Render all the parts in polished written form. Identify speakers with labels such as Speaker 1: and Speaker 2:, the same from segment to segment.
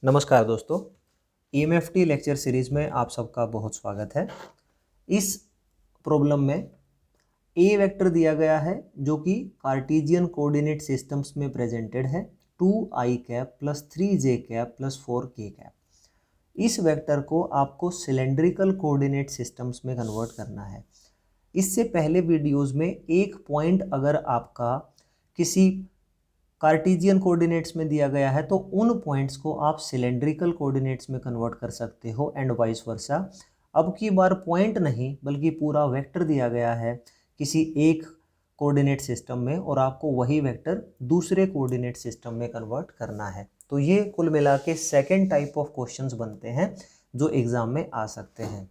Speaker 1: नमस्कार दोस्तों, EMFT lecture series में आप सबका बहुत स्वागत है। इस प्रॉब्लम में ए वेक्टर दिया गया है जो कि कार्टेशियन कोऑर्डिनेट सिस्टम्स में प्रेजेंटेड है 2i cap plus 3j cap plus 4k cap. इस वेक्टर को आपको सिलेंड्रिकल कोऑर्डिनेट सिस्टम्स में कन्वर्ट करना है। इससे पहले वीडियोस में एक पॉइंट अगर आपका किसी कार्टेशियन कोऑर्डिनेट्स में दिया गया है तो उन पॉइंट्स को आप सिलेंड्रिकल कोऑर्डिनेट्स में कन्वर्ट कर सकते हो एंड वाइस वर्सा। अब की बार पॉइंट नहीं बल्कि पूरा वेक्टर दिया गया है किसी एक कोऑर्डिनेट सिस्टम में और आपको वही वेक्टर दूसरे कोऑर्डिनेट सिस्टम में कन्वर्ट करना है। तो ये कुल मिला के सेकेंड टाइप ऑफ क्वेश्चंस बनते हैं जो एग्जाम में आ सकते हैं।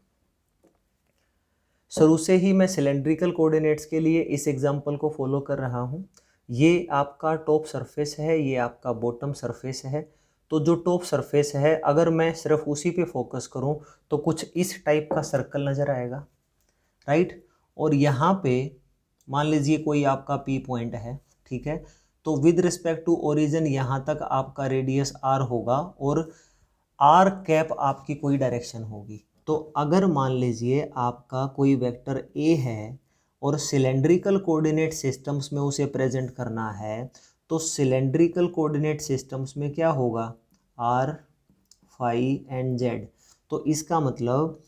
Speaker 1: शुरू से ही मैं सिलेंड्रिकल कोऑर्डिनेट्स के लिए इस एग्जाम्पल को फॉलो कर रहा हूँ। ये आपका टॉप सरफेस है, ये आपका बॉटम सरफेस है। तो जो टॉप सरफेस है अगर मैं सिर्फ उसी पे फोकस करूं तो कुछ इस टाइप का सर्कल नज़र आएगा, राइट। और यहाँ पे मान लीजिए कोई आपका पी पॉइंट है, ठीक है। तो विद रिस्पेक्ट टू ओरिजिन यहाँ तक आपका रेडियस आर होगा और आर कैप आपकी कोई डायरेक्शन होगी। तो अगर मान लीजिए आपका कोई वेक्टर ए है और सिलेंड्रिकल कोऑर्डिनेट सिस्टम्स में उसे प्रेजेंट करना है तो सिलेंड्रिकल कोऑर्डिनेट सिस्टम्स में क्या होगा, आर, फाई एंड जेड। तो इसका मतलब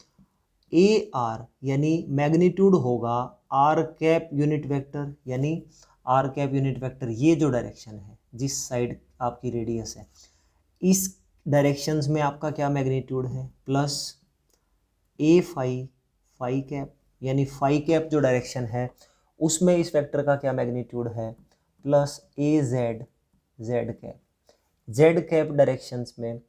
Speaker 1: ए आर यानी मैग्नीट्यूड होगा आर कैप यूनिट वेक्टर, यानी आर कैप यूनिट वेक्टर ये जो डायरेक्शन है जिस साइड आपकी रेडियस है इस डायरेक्शंस में आपका क्या मैग्नीट्यूड है, प्लस ए फाई, फाई कैप यानी फाई कैप जो डायरेक्शन है उसमें इस वेक्टर का क्या मैग्नीट्यूड है, प्लस ए Z, Z cap, Z cap directions में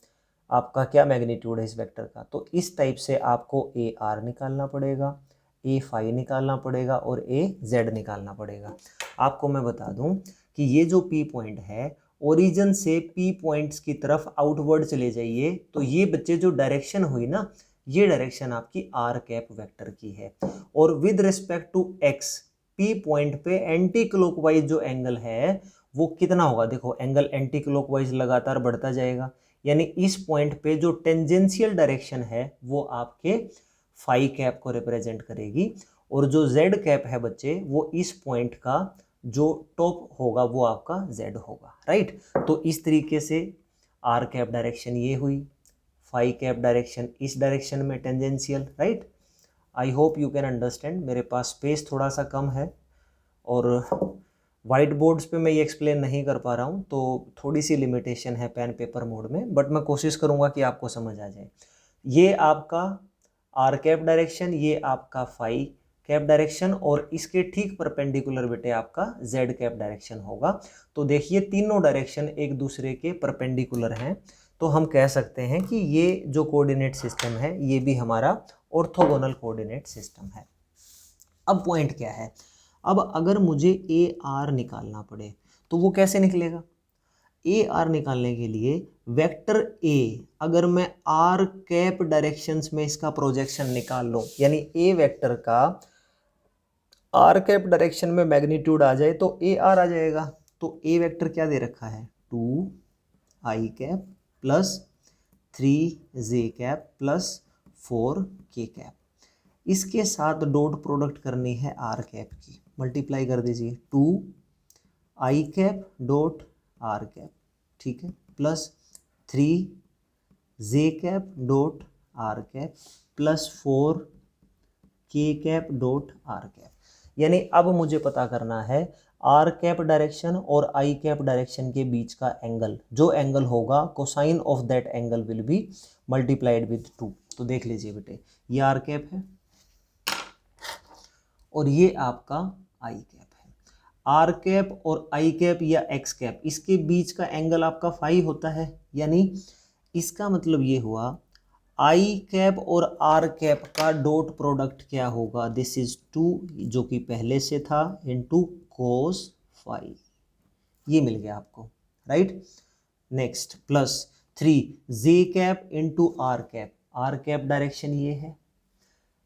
Speaker 1: आपका क्या मैग्नीट्यूड है इस वेक्टर का। तो इस टाइप से आपको ए आर निकालना पड़ेगा, ए फाई निकालना पड़ेगा और ए जेड निकालना पड़ेगा। आपको मैं बता दूं कि ये जो पी पॉइंट है ओरिजिन से पी पॉइंट्स की तरफ आउटवर्ड चले जाइए तो ये बच्चे जो डायरेक्शन हुई ना ये डायरेक्शन आपकी आर कैप वेक्टर की है। और with respect to x P point पे एंटी क्लॉकवाइज जो एंगल है वो कितना होगा, देखो एंगल एंटी क्लॉकवाइज लगातार बढ़ता जाएगा, यानी इस पॉइंट पे जो टेंजेंशियल डायरेक्शन है वो आपके फाई कैप को रिप्रेजेंट करेगी और जो जेड कैप है बच्चे वो इस पॉइंट का जो टॉप होगा वो आपका जेड होगा, राइट। तो इस तरीके से आर कैप डायरेक्शन ये हुई, फाई कैप डायरेक्शन इस डायरेक्शन में tangential, right. I hope you can understand. मेरे पास स्पेस थोड़ा सा कम है और वाइट बोर्ड्स पे मैं ये एक्सप्लेन नहीं कर पा रहा हूँ तो थोड़ी सी लिमिटेशन है पेन पेपर मोड में, बट मैं कोशिश करूँगा कि आपको समझ आ जाए। ये आपका आर कैप डायरेक्शन, ये आपका फाई कैप डायरेक्शन और इसके ठीक परपेंडिकुलर बेटे आपका जेड कैप डायरेक्शन होगा। तो देखिए तीनों डायरेक्शन एक दूसरे के परपेंडिकुलर हैं तो हम कह सकते हैं कि ये जो कोऑर्डिनेट सिस्टम है ये भी हमारा ऑर्थोगोनल कोऑर्डिनेट सिस्टम है। अब पॉइंट क्या है, अब अगर मुझे ए आर निकालना पड़े तो वो कैसे निकलेगा। ए आर निकालने के लिए वेक्टर ए अगर मैं आर कैप डायरेक्शंस में इसका प्रोजेक्शन निकाल लूं यानी ए वेक्टर का आर कैप डायरेक्शन में मैग्नीट्यूड आ जाए तो ए आर आ जाएगा। तो ए वेक्टर क्या दे रखा है, 2i cap plus 3j cap plus 4k cap. इसके साथ डॉट प्रोडक्ट करनी है आर कैप की, मल्टीप्लाई कर दीजिए 2i cap dot are cap, ठीक है, plus 3j cap dot are cap plus 4k cap dot are cap. यानी अब मुझे पता करना है आर कैप डायरेक्शन और आई कैप डायरेक्शन के बीच का एंगल, जो एंगल होगा cosine of that angle will be multiplied with 2। तो देख लीजिए बेटे ये आर कैप है और ये आपका आई कैप है। आर कैप और आई कैप या एक्स कैप इसके बीच का एंगल आपका फाई होता है, यानी इसका मतलब ये हुआ आई कैप और आर कैप का डॉट प्रोडक्ट क्या होगा, दिस इज 2 जो कि पहले से था इनटू कोस फाई, ये मिल गया आपको, right. Next plus 3j cap into r cap, r cap direction ये है,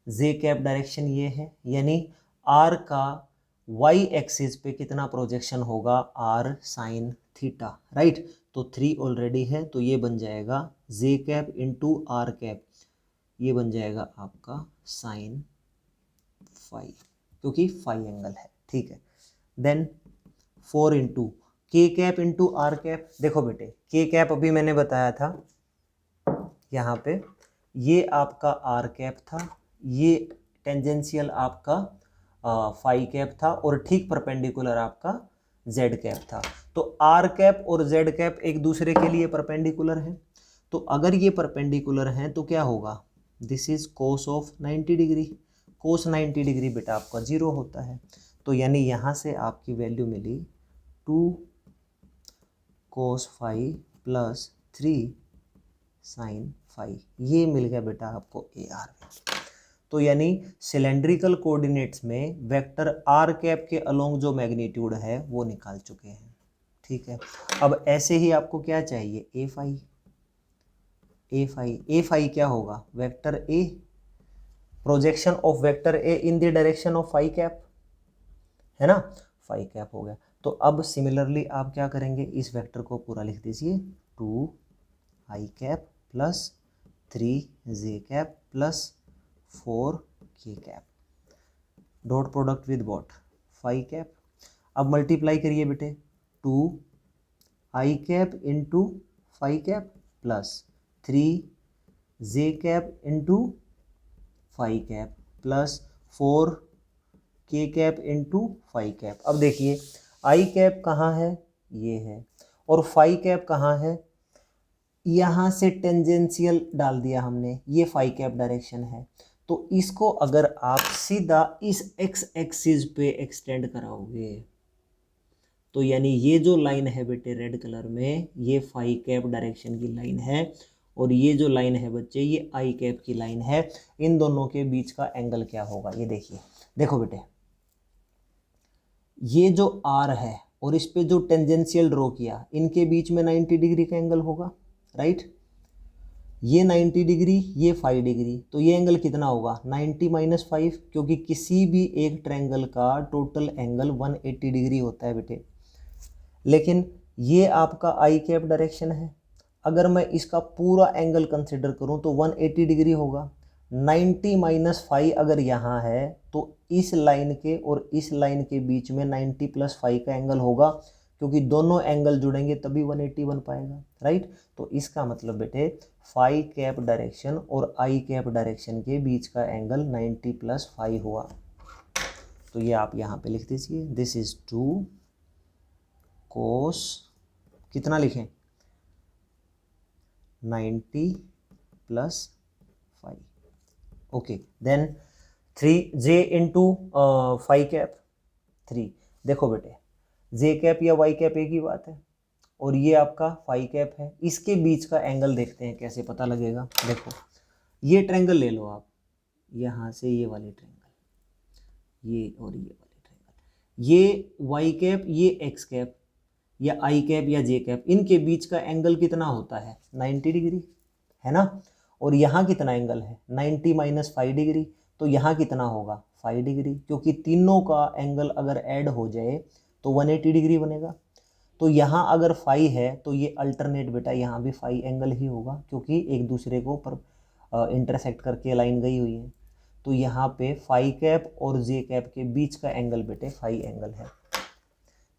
Speaker 1: जे कैप डायरेक्शन ये है, यानी आर का वाई एक्सिस पे कितना प्रोजेक्शन होगा, आर साइन थीटा, राइट। तो 3 ऑलरेडी है, तो ये बन जाएगा जे कैप इंटू आर कैप, ये बन जाएगा आपका साइन फाई, क्योंकि फाई एंगल है। ठीक है, देन 4 इंटू के कैप इंटू आर कैप। देखो बेटे, के कैप अभी मैंने बताया था यहाँ पे, ये आपका आर कैप था, ये टेंजेंशियल आपका फाई कैप था, और ठीक परपेंडिकुलर आपका जेड कैप था। तो आर कैप और जेड कैप एक दूसरे के लिए परपेंडिकुलर है, तो अगर ये परपेंडिकुलर हैं तो क्या होगा, this is cos of 90 degree. Cos 90 degree बेटा आपका 0 होता है, तो यानी यहाँ से आपकी वैल्यू मिली 2 cos phi plus 3 sine phi, ये मिल गया बेटा आपको ए आर। तो यानी सिलेंड्रिकल कोऑर्डिनेट्स में वेक्टर आर कैप के अलोंग जो मैग्नीट्यूड है वो निकाल चुके हैं। ठीक है, अब ऐसे ही आपको क्या चाहिए, a phi. A phi, a phi क्या होगा, vector a, projection of vector a in the direction of phi cap, है ना, फाई कैप हो गया। तो अब सिमिलरली आप क्या करेंगे, इस वेक्टर को पूरा लिख दीजिए, 2 I cap plus 3 J cap plus 4 K cap, dot product with what, phi cap. अब मल्टीप्लाई करिए बेटे, 2 I cap into phi cap plus 3 J cap into phi cap plus 4 K cap into phi cap. अब देखिए आई cap कहाँ है, ये है, और फाई कैप कहाँ है, यहाँ से टेंजेंशियल डाल दिया हमने, ये फाई कैप डायरेक्शन है। तो इसको अगर आप सीधा इस एक्स एक्सिस पे एक्सटेंड कराओगे, तो यानी ये जो लाइन है बेटे रेड कलर में, ये फाई कैप डायरेक्शन की लाइन है, और ये जो लाइन है बच्चे ये आई कैप की लाइन है। इन दोनों के बीच का एंगल क्या होगा, ये देखिए, देखो बेटे, ये जो आर है और इस पे जो टेंजेंशियल ड्रॉ किया, इनके बीच में 90 डिग्री का एंगल होगा, राइट। ये 90 डिग्री, ये 5 डिग्री, तो ये एंगल कितना होगा, 90 माइनस 5, क्योंकि किसी भी एक ट्रायंगल का टोटल एंगल 180 डिग्री होता है बेटे। लेकिन ये आपका आई कैप डायरेक्शन है, अगर मैं इसका पूरा एंगल कंसिडर करूं तो 180 डिग्री होगा। 90 माइनस 5 अगर यहाँ है तो इस लाइन के और इस लाइन के बीच में 90 प्लस 5 का एंगल होगा, क्योंकि दोनों एंगल जुड़ेंगे तभी 180 बन पाएगा, राइट। तो इसका मतलब बेटे फाई कैप डायरेक्शन और आई कैप डायरेक्शन के बीच का एंगल 90 प्लस 5 हुआ। तो ये आप यहाँ पे लिख दीजिए, दिस इज 2 कोस, कितना लिखें, 90 plus 5, okay. Then 3 J into phi cap 3, देखो बेटे जे कैप या वाई कैप एक ही बात है, और ये आपका फाई कैप है। इसके बीच का एंगल देखते हैं कैसे पता लगेगा। देखो ये ट्रायंगल ले लो आप, यहाँ से ये वाले ट्रायंगल, ये और ये वाले ट्रायंगल, ये वाई कैप, ये एक्स कैप या आई कैप या जे कैप, इनके बीच का एंगल कितना होता है, 90 डिग्री, है ना। और यहाँ कितना एंगल है, 90 माइनस 5 डिग्री, तो यहाँ कितना होगा 5 डिग्री, क्योंकि तीनों का एंगल अगर ऐड हो जाए तो 180 डिग्री बनेगा। तो यहाँ अगर फाई है तो ये अल्टरनेट बेटा यहाँ भी फाई एंगल ही होगा, क्योंकि एक दूसरे को पर इंटरसेक्ट करके लाइन गई हुई है। तो यहाँ पे फाई कैप और जे कैप के बीच का एंगल बेटे फाई एंगल है,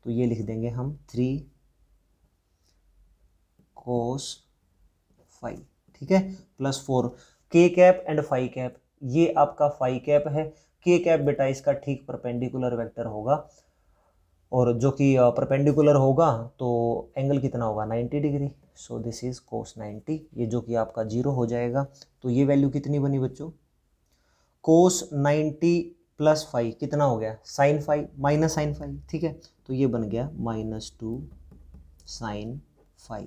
Speaker 1: तो ये लिख देंगे हम 3 कोस फाई, ठीक है, plus 4 K cap and phi cap, ये आपका फाई कैप है, के कैप बेटा इसका ठीक परपेंडिकुलर वेक्टर होगा, और जो कि परपेंडिकुलर होगा तो एंगल कितना होगा 90 डिग्री। सो दिस इज कोस 90, ये जो कि आपका 0 हो जाएगा। तो ये वैल्यू कितनी बनी बच्चों, कोस 90 प्लस 5 कितना हो गया, साइन 5 माइनस साइन 5, ठीक है। तो ये बन गया -2 sine 5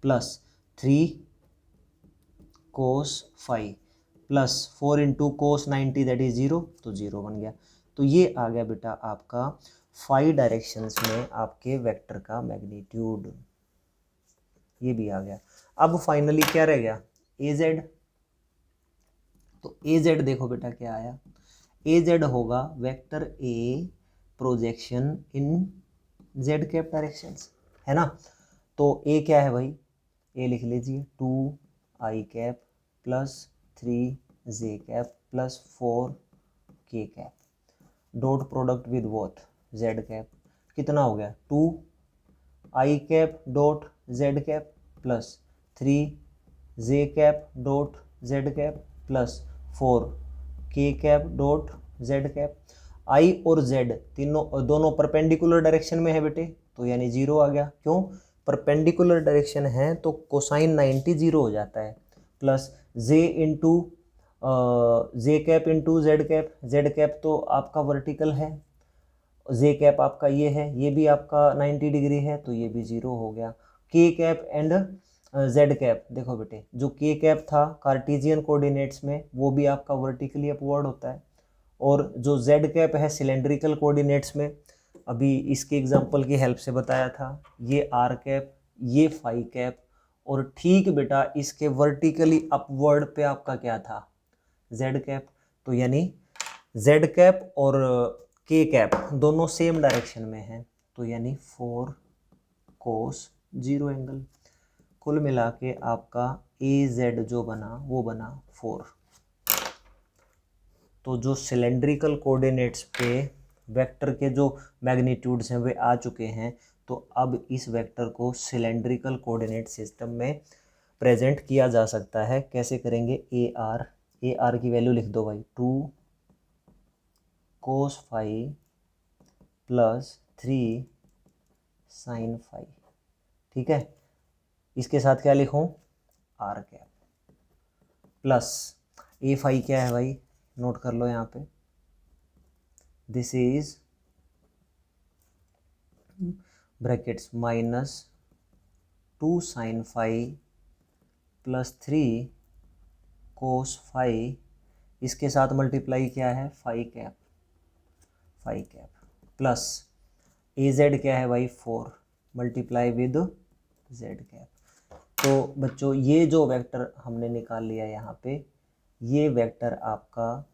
Speaker 1: plus 3 cos 5 plus 4 into cos 90 that is 0, तो 0 बन गया। तो ये आ गया बेटा आपका फाई डायरेक्शंस में आपके वेक्टर का मैग्नीट्यूड, ये भी आ गया। अब फाइनली क्या रह गया, ए जेड। तो ए जेड देखो बेटा क्या आया, ए जेड होगा vector a projection in Z cap directions, है ना। तो ए क्या है भाई, ए लिख लीजिए 2i cap plus 3j cap plus 4k cap dot product with what z cap, कितना हो गया 2i cap dot z cap plus 3j cap dot z cap plus 4k cap dot z cap. i और z तीनों दोनों perpendicular direction में है बेटे, तो यानी 0 आ गया। क्यों, परपेंडिकुलर डायरेक्शन है तो कोसाइन 90 0 हो जाता है। Plus j into J cap into Z cap, Z cap तो आपका वर्टिकल है, जे कैप आपका ये है, ये भी आपका 90 डिग्री है तो ये भी 0 हो गया। के कैप एंड जेड कैप, देखो बेटे जो के कैप था कार्टेशियन कोऑर्डिनेट्स में वो भी आपका वर्टिकली अपवर्ड होता है, और जो जेड कैप है सिलेंड्रिकल कोऑर्डिनेट्स में, अभी इसके एग्जांपल की हेल्प से बताया था, ये आर कैप ये फाई कैप, और ठीक बेटा इसके वर्टिकली अपवर्ड पे आपका क्या था जेड कैप। तो यानी जेड कैप और के कैप दोनों सेम डायरेक्शन में हैं, तो यानी 4 cos 0 एंगल। कुल मिला के आपका ए जेड जो बना वो बना 4। तो जो सिलेंड्रिकल कोऑर्डिनेट्स पे वेक्टर के जो मैग्नीट्यूड्स हैं वे आ चुके हैं, तो अब इस वेक्टर को सिलेंड्रिकल कोऑर्डिनेट सिस्टम में प्रेजेंट किया जा सकता है। कैसे करेंगे, ए आर की वैल्यू लिख दो भाई 2 cos phi plus 3 sin phi, ठीक है। इसके साथ क्या लिखूं, आर कैप प्लस ए फाई क्या है भाई, नोट कर लो यहाँ पे, this is brackets minus 2 sin phi plus 3 cos phi, इसके साथ मल्टीप्लाई क्या है फाई कैप प्लस ए जेड क्या है भाई 4 मल्टीप्लाई विद जेड कैप। तो बच्चों ये जो वेक्टर हमने निकाल लिया यहाँ पे, ये वेक्टर आपका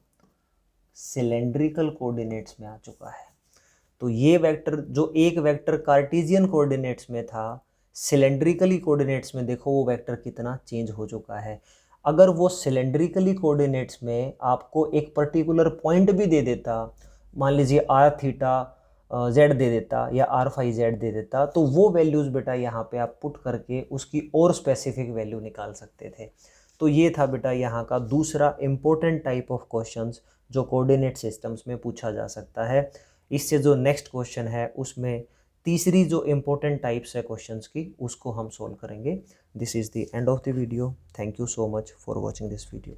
Speaker 1: सिलेंड्रिकल कोऑर्डिनेट्स में आ चुका है। तो ये वेक्टर जो एक वेक्टर कार्टेशियन कोऑर्डिनेट्स में था, सिलेंड्रिकली कोऑर्डिनेट्स में देखो वो वेक्टर कितना चेंज हो चुका है। अगर वो सिलेंड्रिकली कोऑर्डिनेट्स में आपको एक पर्टिकुलर पॉइंट भी दे देता, मान लीजिए आर थीटा जेड दे देता या आर फाई जेड दे देता, तो वो वैल्यूज़ बेटा यहाँ पे आप पुट करके उसकी और स्पेसिफिक वैल्यू निकाल सकते थे। तो ये था बेटा यहाँ का दूसरा इम्पोर्टेंट टाइप ऑफ क्वेश्चंस जो कोऑर्डिनेट सिस्टम्स में पूछा जा सकता है। इससे जो नेक्स्ट क्वेश्चन है उसमें तीसरी जो इम्पोर्टेंट टाइप्स है क्वेश्चंस की उसको हम सोल्व करेंगे। This is the end of the video. Thank you so much for watching this video.